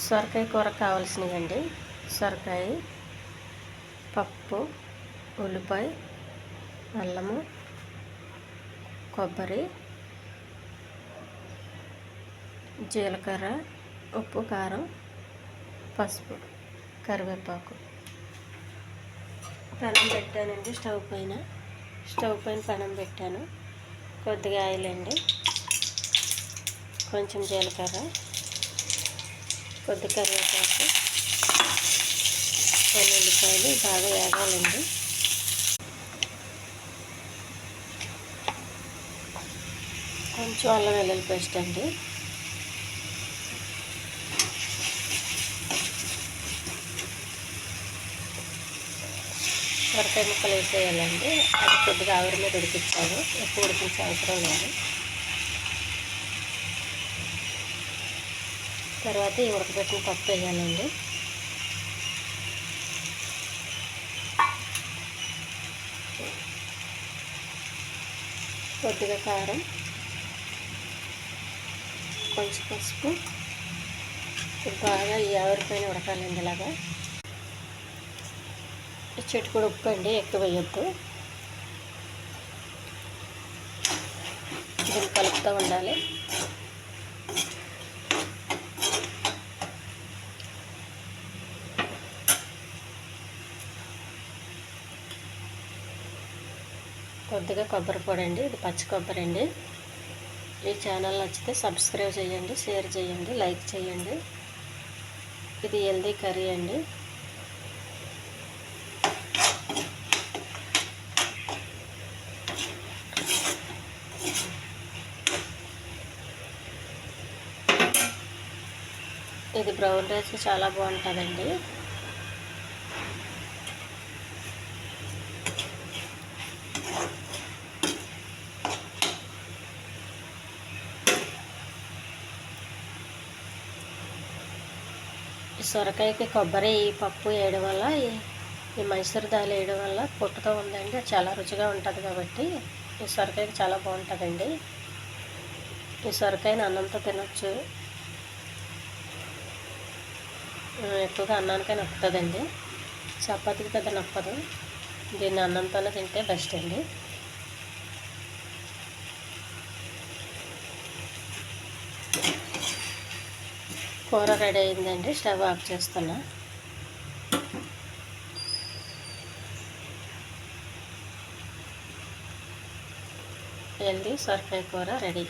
సొరకాయ కూర కావాల్సినవండి. సొరకాయ, పప్పు, ఉల్లిపాయ, అల్లము, కొబ్బరి, జీలకర్ర, ఉప్పు, కారం, పసుపు, కరివేపాకు. పెనం పెట్టానండి. స్టవ్ పైన పెనం పెట్టాను. కొద్దిగా ఆయిల్ అండి, కొంచెం జీలకర్ర, కొద్ది కరివేపాకు, కొన్ని ఉల్లిపాయలు బాగా వేగాలండి. కొంచెం అల్లం వెల్లుల్లి పేస్ట్ అండి. సొరకాయ ముక్కలు వేసేయాలండి. అది కొద్దిగా ఆవిరి మీద ఉడికించాలి, ఎక్కువ ఉడికించే అవసరం లేదు. తర్వాత ఈ ఉడకబెట్టిన పప్పు వేయాలండి. కొద్దిగా కారం, కొంచెం పసుపు. బాగా ఈ ఆవిరిపైన ఉడకాలండి. ఇలాగా చిటికెడు ఉప్పు అండి, ఎక్కువ వేయొద్దు. దీన్ని కలుపుతూ ఉండాలి. కొద్దిగా కొబ్బరి పొడి అండి, ఇది పచ్చి కొబ్బరి అండి. ఈ ఛానల్ నచ్చితే సబ్స్క్రైబ్ చేయండి, షేర్ చేయండి, లైక్ చేయండి. ఇది హెల్దీ కర్రీ అండి. ఇది బ్రౌన్ రైస్ చాలా బాగుంటుందండి. సొరకాయకి కొబ్బరి, ఈ పప్పు వేయడం వల్ల, ఈ మైసూర్ దాల్ వేయడం వల్ల పొట్టుతో ఉందండి, చాలా రుచిగా ఉంటుంది. కాబట్టి ఈ సొరకాయకి చాలా బాగుంటుందండి. ఈ సొరకాయని అన్నంతో తినొచ్చు. ఎక్కువగా అన్నానికే నప్పుతుందండి, చపాతీకి పెద్ద నప్పదు. దీన్ని అన్నంతోనే తింటే బెస్ట్ అండి. కూర రెడీ అయిందండి. స్టవ్ ఆఫ్ చేస్తున్నా. హెల్దీ సొరకాయ కూర రెడీ.